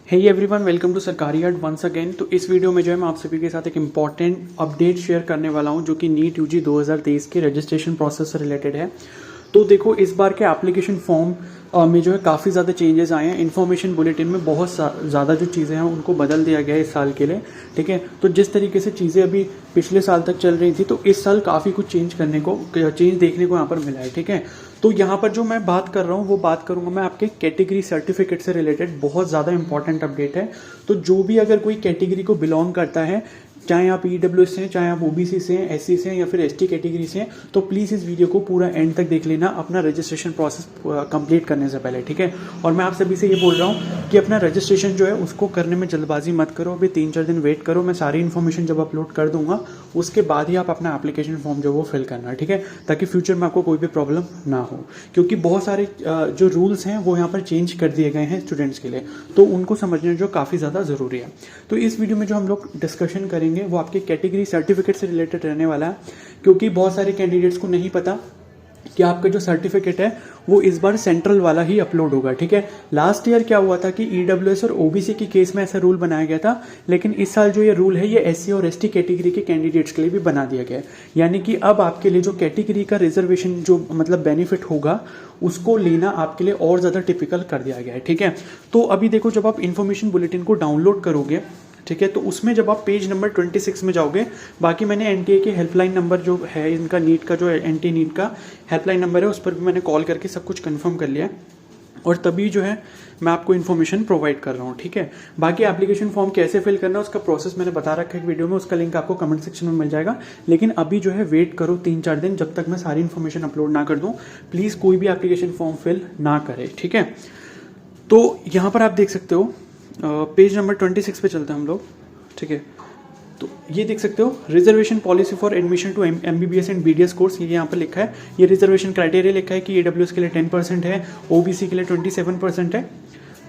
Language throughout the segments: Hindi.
हे एवरीवन, वेलकम टू सरकारी आर्ट वंस अगेन। तो इस वीडियो में जो है मैं आप सभी के साथ एक इम्पॉर्टेंट अपडेट शेयर करने वाला हूं जो कि नीट यूजी 2023 के रजिस्ट्रेशन प्रोसेस से रिलेटेड है। तो देखो, इस बार के एप्लीकेशन फॉर्म में जो है काफ़ी ज़्यादा चेंजेस आए हैं। इन्फॉर्मेशन बुलेटिन में बहुत ज़्यादा जो चीज़ें हैं उनको बदल दिया गया है इस साल के लिए। ठीक है, तो जिस तरीके से चीज़ें अभी पिछले साल तक चल रही थी, तो इस साल काफ़ी कुछ चेंज देखने को यहाँ पर मिला है। ठीक है, तो यहाँ पर जो मैं बात कर रहा हूँ वो बात करूँगा मैं आपके कैटेगरी सर्टिफिकेट से रिलेटेड। बहुत ज़्यादा इंपॉर्टेंट अपडेट है। तो जो भी अगर कोई कैटेगरी को बिलोंग करता है, चाहे आप ईडब्ल्यूएस से हैं, चाहे आप ओबीसी से हैं, एससी से हैं या फिर एसटी कैटेगरी से हैं, तो प्लीज़ इस वीडियो को पूरा एंड तक देख लेना अपना रजिस्ट्रेशन प्रोसेस कंप्लीट करने से पहले। ठीक है, और मैं आप सभी से ये बोल रहा हूँ कि अपना रजिस्ट्रेशन जो है उसको करने में जल्दबाजी मत करो। अभी 3-4 दिन वेट करो। मैं सारी इन्फॉर्मेशन जब अपलोड कर दूंगा उसके बाद ही आप अपना एप्लीकेशन फॉर्म जो वो फिल करना है। ठीक है, ताकि फ्यूचर में आपको कोई भी प्रॉब्लम ना हो, क्योंकि बहुत सारे जो रूल्स हैं वो यहाँ पर चेंज कर दिए गए हैं स्टूडेंट्स के लिए, तो उनको समझना जो काफ़ी ज़्यादा ज़रूरी है। तो इस वीडियो में जो हम लोग डिस्कशन करेंगे वो आपके कैटेगरी सर्टिफिकेट से रिलेटेड रहने वाला है, क्योंकि बहुत सारे कैंडिडेट्स को नहीं पता कि आपका जो सर्टिफिकेट है वो इस बार सेंट्रल वाला ही अपलोड होगा। ठीक है, लास्ट ईयर क्या हुआ था कि ईडब्ल्यूएस और ओबीसी के केस में ऐसा रूल बनाया गया था, लेकिन इस साल जो ये रूल है ये एससी और एसटी कैटेगरी के कैंडिडेट्स के लिए भी बना दिया गया है। यानी कि अब आपके लिए जो कैटेगरी का रिजर्वेशन जो मतलब बेनिफिट होगा उसको लेना आपके लिए और ज़्यादा टिपिकल कर दिया गया है। ठीक है, तो अभी देखो, जब आप इन्फॉर्मेशन बुलेटिन को डाउनलोड करोगे, ठीक है, तो उसमें जब आप पेज नंबर 26 में जाओगे, बाकी मैंने एनटीए के हेल्पलाइन नंबर जो है इनका, नीट का जो एनटी नीट का हेल्पलाइन नंबर है उस पर भी मैंने कॉल करके सब कुछ कंफर्म कर लिया है, और तभी जो है मैं आपको इन्फॉर्मेशन प्रोवाइड कर रहा हूँ। ठीक है, बाकी एप्लीकेशन फॉर्म कैसे फिल करना है उसका प्रोसेस मैंने बता रखा है एक वीडियो में, उसका लिंक आपको कमेंट सेक्शन में मिल जाएगा। लेकिन अभी जो है वेट करो 3-4 दिन, जब तक मैं सारी इन्फॉर्मेशन अपलोड ना कर दूँ। प्लीज़ कोई भी एप्लीकेशन फॉर्म फिल ना करे। ठीक है, तो यहाँ पर आप देख सकते हो पेज नंबर 26 पे चलते हैं हम लोग। ठीक है, तो ये देख सकते हो, reservation policy for admission to MBBS and BDS course, ये यहाँ पर लिखा है। ये रिजर्वेशन क्राइटेरिया लिखा है कि ईडब्ल्यूएस के लिए 10% है, ओबीसी के लिए 27% है।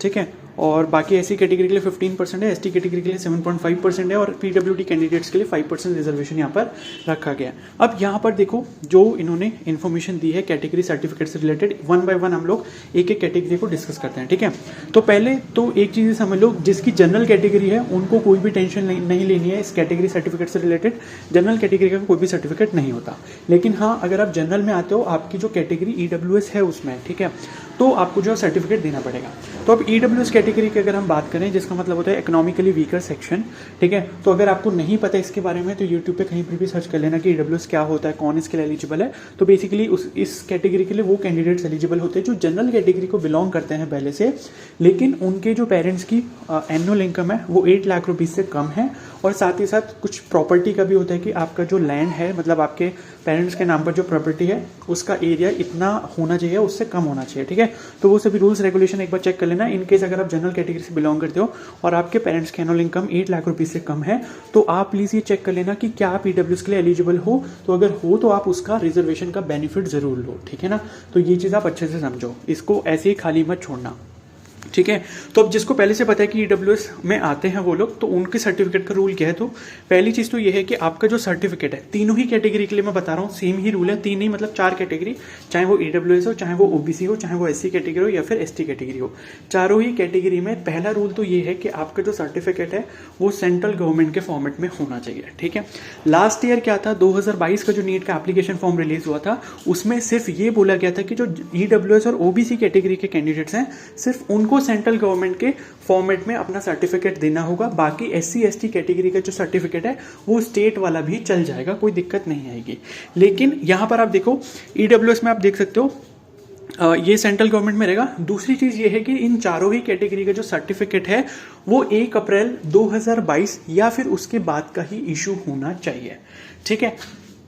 ठीक है, और बाकी एससी कैटेगरी के लिए 15% है, एसटी कैटेगरी के लिए 7.5% है, और पीडब्ल्यूडी कैंडिडेट्स के लिए 5% रिजर्वेशन यहाँ पर रखा गया। अब यहाँ पर देखो, जो इन्होंने इन्फॉर्मेशन दी है कैटेगरी सर्टिफिकेट से रिलेटेड, वन बाय वन हम लोग एक एक कैटेगरी को डिस्कस करते हैं। ठीक है, तो पहले तो एक चीज़ समझ लो, जिसकी जनरल कैटेगरी है उनको कोई भी टेंशन नहीं लेनी है इस कैटेगरी सर्टिफिकेट से रिलेटेड। जनरल कैटेगरी का कोई भी सर्टिफिकेट नहीं होता, लेकिन हाँ, अगर आप जनरल में आते हो, आपकी जो कैटेगरी ईडब्ल्यूएस है उसमें, ठीक है, तो आपको जो सर्टिफिकेट देना पड़ेगा। तो अब ईडब्ल्यूएस कैटेगरी की अगर हम बात करें, जिसका मतलब होता है इकोनॉमिकली वीकर सेक्शन। ठीक है, तो अगर आपको नहीं पता इसके बारे में तो यूट्यूब पे कहीं पर भी सर्च कर लेना कि ईडब्ल्यूएस क्या होता है, कौन इसके लिए एलिजिबल है। तो बेसिकली इस कैटेगरी के लिए वो कैंडिडेट्स एलिजिबल होते हैं जो जनरल कैटेगरी को बिलोंग करते हैं पहले से, लेकिन उनके जो पेरेंट्स की एनुअल इनकम है वो 8 लाख रुपीज़ से कम है, और साथ ही साथ कुछ प्रॉपर्टी का भी होता है कि आपका जो लैंड है, मतलब आपके पेरेंट्स के नाम पर जो प्रॉपर्टी है उसका एरिया इतना होना चाहिए, उससे कम होना चाहिए। ठीक है, तो वो सभी रूल्स रेगुलेशन एक बार चेक कर लेना। इनकेस अगर आप जनरल कैटेगरी से बिलोंग करते हो और आपके पेरेंट्स की एनुअल इनकम 8 लाख रुपीज़ से कम है, तो आप प्लीज़ ये चेक कर लेना कि क्या आप ईडब्ल्यूएस के लिए एलिजिबल हो। तो अगर हो तो आप उसका रिजर्वेशन का बेनिफिट ज़रूर लो। ठीक है ना, तो ये चीज़ आप अच्छे से समझो, इसको ऐसे ही खाली मत छोड़ना। ठीक है, तो अब जिसको पहले से पता है कि ईडब्ल्यूएस में आते हैं वो लोग, तो उनके सर्टिफिकेट का रूल क्या है। तो पहली चीज़ तो ये है कि आपका जो सर्टिफिकेट है, तीनों ही कैटेगरी के लिए मैं बता रहा हूँ सेम ही रूल है। तीन ही मतलब 4 कैटेगरी, चाहे वो ईडब्ल्यूएस हो, चाहे वो ओबीसी हो, चाहे वो एससी कैटेगरी हो या फिर एसटी कैटेगरी हो, चारों ही कैटेगरी में पहला रूल तो ये है कि आपका जो सर्टिफिकेट है वो सेंट्रल गवर्नमेंट के फॉर्मेट में होना चाहिए। ठीक है, लास्ट ईयर क्या था, 2022 का जो नीट का एप्लीकेशन फॉर्म रिलीज हुआ था, उसमें सिर्फ ये बोला गया था कि जो ईडब्ल्यूएस और ओबीसी कैटेगरी के कैंडिडेट्स हैं, सिर्फ उनको सेंट्रल गवर्नमेंट के फॉर्मेट में अपना सर्टिफिकेट देना होगा। बाकी एससी एसटी कैटेगरी का जो सर्टिफिकेट है वो स्टेट वाला भी चल जाएगा, कोई दिक्कत नहीं आएगी। लेकिन यहां पर आप देखो, ईडब्ल्यूएस में आप देख सकते हो ये सेंट्रल गवर्नमेंट में रहेगा। दूसरी चीज ये है कि इन चारों ही कैटेगरी का जो सर्टिफिकेट है वो 1 अप्रैल 2022 या फिर उसके बाद का ही इशू होना चाहिए। ठीक है,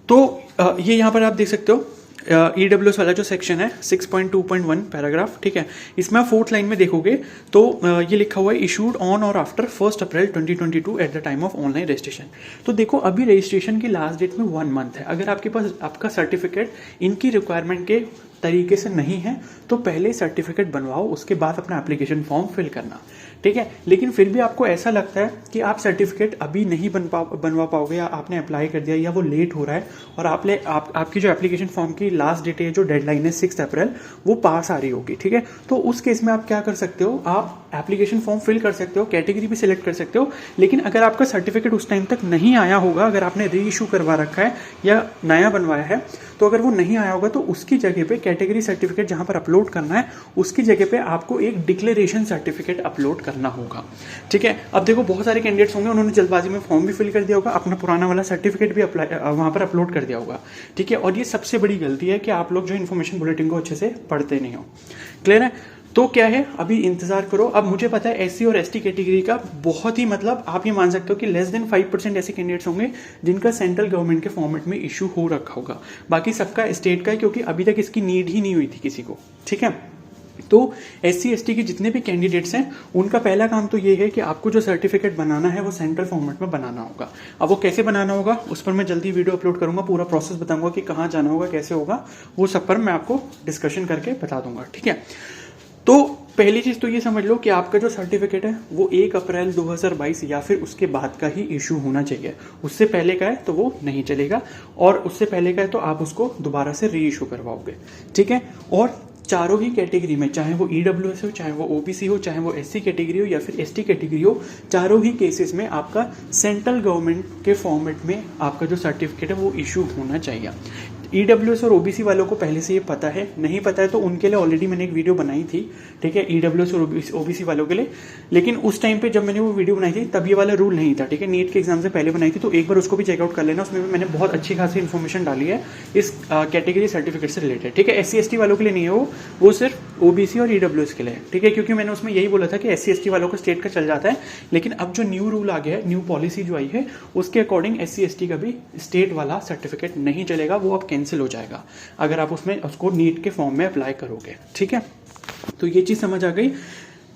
तो ये यहां पर आप देख सकते हो ईडब्ल्यूएस वाला जो सेक्शन है 6.2.1 पैराग्राफ। ठीक है, इसमें आप 4th लाइन में देखोगे तो ये लिखा हुआ है इशूड ऑन और after 1 April 2022 at the time of online registration. तो देखो, अभी रजिस्ट्रेशन की लास्ट डेट में 1 मंथ है। अगर आपके पास आपका सर्टिफिकेट इनकी रिक्वायरमेंट के तरीके से नहीं है तो पहले सर्टिफिकेट बनवाओ, उसके बाद अपना एप्लीकेशन फॉर्म फिल करना। ठीक है। लेकिन फिर भी आपको ऐसा लगता है कि आप सर्टिफिकेट अभी नहीं बनवा पाओगे, या आपने अप्लाई कर दिया या वो लेट हो रहा है, और आपकी जो एप्लीकेशन फॉर्म की लास्ट डेट है, जो डेडलाइन है 6 अप्रैल, वो पास आ रही होगी, ठीक है। तो उस केस में आप क्या कर सकते हो, आप एप्लीकेशन फॉर्म फिल कर सकते हो, कैटेगरी भी सिलेक्ट कर सकते हो, लेकिन अगर आपका सर्टिफिकेट उस टाइम तक नहीं आया होगा, अगर आपने री इशू करवा रखा है या नया बनवाया है, तो अगर वो नहीं आया होगा तो उसकी जगह पे कैटेगरी सर्टिफिकेट जहां पर अपलोड करना है, उसकी जगह पे आपको एक डिक्लेरेशन सर्टिफिकेट अपलोड करना होगा, ठीक है। अब देखो बहुत सारे कैंडिडेट्स होंगे, उन्होंने जल्दबाजी में फॉर्म भी फिल कर दिया होगा, अपना पुराना वाला सर्टिफिकेट भी वहां पर अपलोड कर दिया होगा, ठीक है। और ये सबसे बड़ी गलती है कि आप लोग जो इन्फॉर्मेशन बुलेटिन को अच्छे से पढ़ते नहीं हो। क्लियर है? तो क्या है, अभी इंतजार करो। अब मुझे पता है एससी और एसटी कैटेगरी का बहुत ही, मतलब आप ये मान सकते हो कि लेस देन 5% ऐसे कैंडिडेट्स होंगे जिनका सेंट्रल गवर्नमेंट के फॉर्मेट में इशू हो रखा होगा, बाकी सबका स्टेट का है, क्योंकि अभी तक इसकी नीड ही नहीं हुई थी किसी को, ठीक है। तो एससी एसटी के जितने भी कैंडिडेट्स हैं, उनका पहला काम तो ये है कि आपको जो सर्टिफिकेट बनाना है वो सेंट्रल फॉर्मेट में बनाना होगा। अब वो कैसे बनाना होगा, उस पर मैं जल्दी वीडियो अपलोड करूंगा, पूरा प्रोसेस बताऊंगा कि कहाँ जाना होगा, कैसे होगा, वो सब पर मैं आपको डिस्कशन करके बता दूंगा, ठीक है। तो पहली चीज तो ये समझ लो कि आपका जो सर्टिफिकेट है वो 1 अप्रैल 2022 या फिर उसके बाद का ही इशू होना चाहिए। उससे पहले का है तो वो नहीं चलेगा, और उससे पहले का है तो आप उसको दोबारा से री इशू करवाओगे, ठीक है। और चारों ही कैटेगरी में, चाहे वो ईडब्ल्यूएस हो, चाहे वो ओबीसी हो, चाहे वो एससी कैटेगरी हो या फिर एसटी कैटेगरी हो, चारों ही केसेस में आपका सेंट्रल गवर्नमेंट के फॉर्मेट में आपका जो सर्टिफिकेट है वो इशू होना चाहिए। ईडब्ल्यूएस और ओबीसी वालों को पहले से ये पता है, नहीं पता है तो उनके लिए ऑलरेडी मैंने एक वीडियो बनाई थी, ठीक है, ईडब्ल्यूएस और ओबीसी वालों के लिए। लेकिन उस टाइम पे जब मैंने वो वीडियो बनाई थी तब ये वाला रूल नहीं था, ठीक है, नीट के एग्जाम से पहले बनाई थी, तो एक बार उसको भी चेकआउट कर लेना, उसमें भी मैंने बहुत अच्छी खासी इन्फॉर्मेशन डाली है इस कैटेगरी सर्टिफिकेट से रिलेटेड, ठीक है। एससी एसटी वालों के लिए नहीं है वो सिर्फ ओबीसी और ईडब्ल्यूएस के लिए, ठीक है, क्योंकि मैंने उसमें यही बोला था कि एससी एसटी वालों को स्टेट का चल जाता है, लेकिन अब जो न्यू रूल आ गया है, न्यू पॉलिसी जो आई है, उसके अकॉर्डिंग एससी एसटी का भी स्टेट वाला सर्टिफिकेट नहीं चलेगा, वो अब कैंसिल हो जाएगा अगर आप उसमें उसको नीट के फॉर्म में अप्लाई करोगे, ठीक है। तो ये चीज समझ आ गई।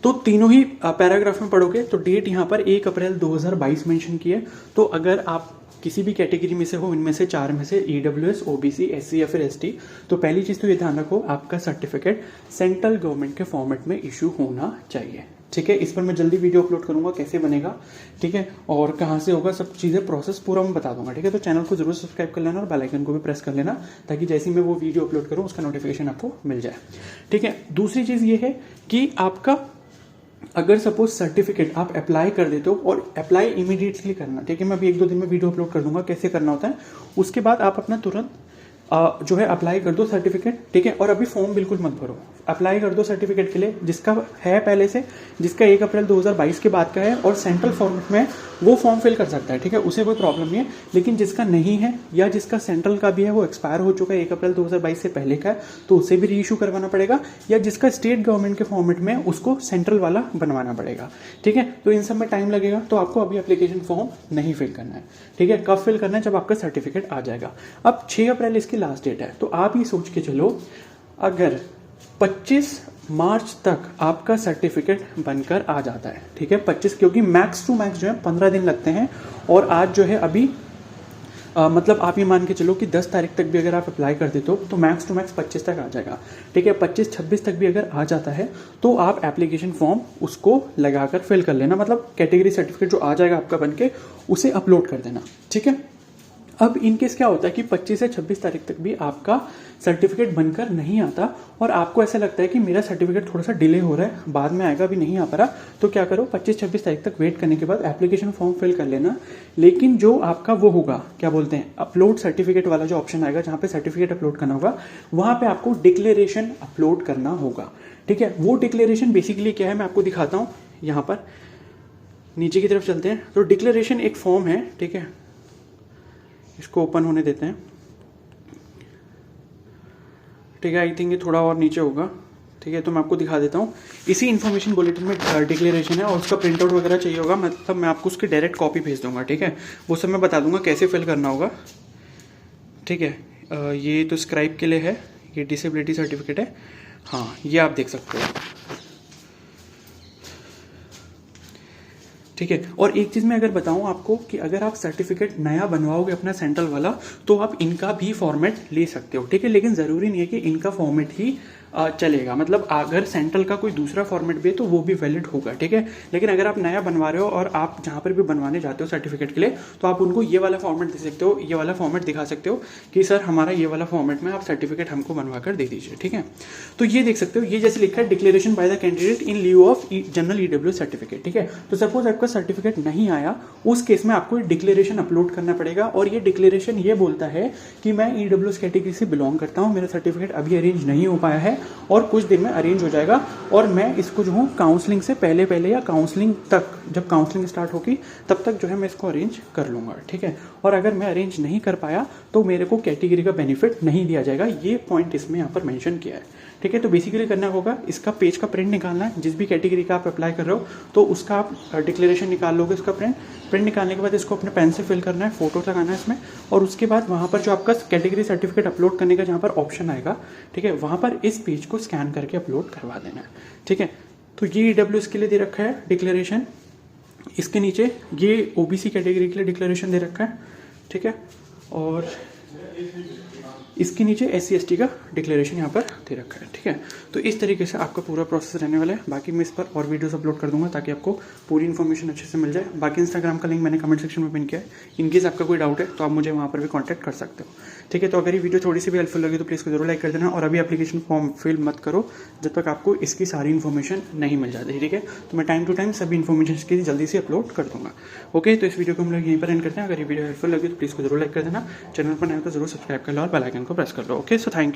तो तीनों ही पैराग्राफ में पढ़ोगे तो डेट यहाँ पर 1 अप्रैल 2022 मेंशन की है। तो अगर आप किसी भी कैटेगरी में से हो, इनमें से 4 में से ईडब्ल्यूएस, ओबीसी, एससी या फिर एसटी, तो पहली चीज तो ये ध्यान रखो, आपका सर्टिफिकेट सेंट्रल गवर्नमेंट के फॉर्मेट में इशू होना चाहिए, ठीक है। इस पर मैं जल्दी वीडियो अपलोड करूंगा कैसे बनेगा, ठीक है, और कहाँ से होगा, सब चीजें प्रोसेस पूरा मैं बता दूंगा, ठीक है। तो चैनल को जरूर सब्सक्राइब कर लेना और बेल आइकन को भी प्रेस कर लेना, ताकि जैसे ही मैं वो वीडियो अपलोड करूँ उसका नोटिफिकेशन आपको मिल जाए, ठीक है। दूसरी चीज ये है कि आपका अगर सपोज सर्टिफिकेट आप अप्लाई कर देते हो, और अप्लाई इमीडिएटली करना, ठीक है, मैं अभी 1-2 दिन में वीडियो अपलोड कर दूंगा कैसे करना होता है। उसके बाद आप अपना तुरंत जो है अप्लाई कर दो सर्टिफिकेट, ठीक है। और अभी फॉर्म बिल्कुल मत भरो, अप्लाई कर दो सर्टिफिकेट के लिए, जिसका है पहले से, जिसका 1 अप्रैल 2022 के बाद का है और सेंट्रल फॉर्मेट में, वो फॉर्म फिल कर सकता है, ठीक है, उसे कोई प्रॉब्लम नहीं है। लेकिन जिसका नहीं है या जिसका सेंट्रल का भी है, वो एक्सपायर हो चुका है, 1 अप्रैल 2022 से पहले का है, तो उसे भी री इशू करवाना पड़ेगा, या जिसका स्टेट गवर्नमेंट के फॉर्मेट में उसको सेंट्रल वाला बनवाना पड़ेगा, ठीक है। तो इन सब में टाइम लगेगा, तो आपको अभी एप्लीकेशन फॉर्म नहीं फिल करना है, ठीक है। कब फिल करना है, जब आपका सर्टिफिकेट आ जाएगा। अब 6 अप्रैल इसकी लास्ट डेट है, तो आप ये सोच के चलो, अगर 25 मार्च तक आपका सर्टिफिकेट बनकर आ जाता है, ठीक है, 25, क्योंकि मैक्स टू मैक्स जो है 15 दिन लगते हैं, और आज जो है अभी मतलब आप ये मान के चलो कि 10 तारीख तक भी अगर आप अप्लाई कर देते हो तो मैक्स टू मैक्स 25 तक आ जाएगा, ठीक है। 25-26 तक भी अगर आ जाता है तो आप एप्लीकेशन फॉर्म उसको लगाकर फिल कर लेना, मतलब कैटेगरी सर्टिफिकेट जो आ जाएगा आपका बनके, उसे अपलोड कर देना, ठीक है। अब इनकेस क्या होता है कि 25 से 26 तारीख तक भी आपका सर्टिफिकेट बनकर नहीं आता, और आपको ऐसा लगता है कि मेरा सर्टिफिकेट थोड़ा सा डिले हो रहा है, बाद में आएगा, अभी नहीं आ पा रहा, तो क्या करो, 25-26 तारीख तक वेट करने के बाद एप्लीकेशन फॉर्म फिल कर लेना। लेकिन जो आपका वो होगा, क्या बोलते हैं, अपलोड सर्टिफिकेट वाला जो ऑप्शन आएगा, जहाँ पे सर्टिफिकेट अपलोड करना होगा, वहाँ पे आपको डिक्लेरेशन अपलोड करना होगा, ठीक है। वो डिक्लेरेशन बेसिकली क्या है, मैं आपको दिखाता हूँ। यहाँ पर नीचे की तरफ चलते हैं, तो डिक्लेरेशन एक फॉर्म है, ठीक है, इसको ओपन होने देते हैं, ठीक है। आई थिंक ये थोड़ा और नीचे होगा, ठीक है, तो मैं आपको दिखा देता हूँ। इसी इन्फॉर्मेशन बुलेटिन में डिक्लेरेशन है, और उसका प्रिंट आउट वगैरह चाहिए होगा, मतलब मैं आपको उसकी डायरेक्ट कॉपी भेज दूंगा, ठीक है। वो सब मैं बता दूंगा कैसे फिल करना होगा, ठीक है। ये तो स्क्राइब के लिए है, ये डिसेबिलिटी सर्टिफिकेट है, हाँ, ये आप देख सकते हो, ठीक है। और एक चीज़ मैं अगर बताऊं आपको कि अगर आप सर्टिफिकेट नया बनवाओगे अपना सेंट्रल वाला, तो आप इनका भी फॉर्मेट ले सकते हो, ठीक है। लेकिन ज़रूरी नहीं है कि इनका फॉर्मेट ही चलेगा, मतलब अगर सेंट्रल का कोई दूसरा फॉर्मेट भी है तो वो भी वैलिड होगा, ठीक है। लेकिन अगर आप नया बनवा रहे हो और आप जहाँ पर भी बनवाने जाते हो सर्टिफिकेट के लिए, तो आप उनको ये वाला फॉर्मेट दे सकते हो, ये वाला फॉर्मेट दिखा सकते हो कि सर हमारा ये वाला फॉर्मेट में आप सर्टिफिकेट हमको बनवा कर दे दीजिए, ठीक है। तो ये देख सकते हो, ये जैसे लिखा है declaration by the candidate in lieu of general EWS certificate, ठीक है। तो सपोज आपका सर्टिफिकेट नहीं आया, उस केस में आपको डिक्लेरेशन अपलोड करना पड़ेगा, और ये डिक्लेरेशन ये बोलता है कि मैं ईडब्ल्यू कैटेगरी से बिलोंग करता हूँ, मेरा सर्टिफिकेट अभी अरेंज नहीं हो पाया है और कुछ दिन में अरेंज हो जाएगा, और मैं इसको जो हूँ काउंसलिंग से पहले पहले या काउंसलिंग तक, जब काउंसलिंग स्टार्ट होगी तब तक जो है मैं इसको अरेंज कर लूँगा, ठीक है। और अगर मैं अरेंज नहीं कर पाया तो मेरे को कैटेगरी का बेनिफिट नहीं दिया जाएगा, ये पॉइंट इसमें यहाँ पर मेंशन किया है, ठीक है। तो बेसिकली करना होगा, इसका पेज का प्रिंट निकालना है, जिस भी कैटेगरी का आप अप्लाई कर रहे हो तो उसका आप डिक्लेरेशन निकाल लोगे, उसका प्रिंट निकालने के बाद इसको अपने पेन से फिल करना है, फोटो लगाना है इसमें, और उसके बाद वहाँ पर जो आपका कैटेगरी सर्टिफिकेट अपलोड करने का जहाँ पर ऑप्शन आएगा, ठीक है, वहाँ पर इस पेज को स्कैन करके अपलोड करवा देना है, ठीक है। तो ये ईडब्ल्यूएस के लिए दे रखा है डिक्लेरेशन, इसके नीचे ये ओबीसी कैटेगरी के लिए डिक्लेरेशन दे रखा है, ठीक है, और इसके नीचे SC/ST का डिक्लेरेशन यहाँ पर दे रखा है, ठीक है। तो इस तरीके से आपका पूरा प्रोसेस रहने वाला है। बाकी मैं इस पर और वीडियोस अपलोड कर दूंगा ताकि आपको पूरी इन्फॉर्मेशन अच्छे से मिल जाए। बाकी इंस्टाग्राम का लिंक मैंने कमेंट सेक्शन में पिन किया है, इनकेस आपका कोई डाउट है तो आप मुझे वहाँ पर भी कॉन्टैक्ट कर सकते हो, ठीक है। तो अगर ये वीडियो थोड़ी सी भी हेल्पफुल लगी तो प्लीज़ को जरूर लाइक कर देना, और अभी एप्लीकेशन फॉर्म फिल मत करो जब तक आपको इसकी सारी इन्फॉर्मेशन नहीं मिल जाती, ठीक है। तो मैं टाइम टू टाइम सभी इन्फॉर्मेशन इसकी जल्दी से अपलोड कर दूंगा, ओके। तो इस वीडियो को हम लोग यहीं पर एंड करते हैं। अगर ये वीडियो हेल्पफुल लगी तो प्लीज़ को जरूर लाइक कर देना, चैनल पर नए हो तो जरूर सब्सक्राइब कर लो और बेल आइकन को प्रेस कर लो, ओके। So thank you.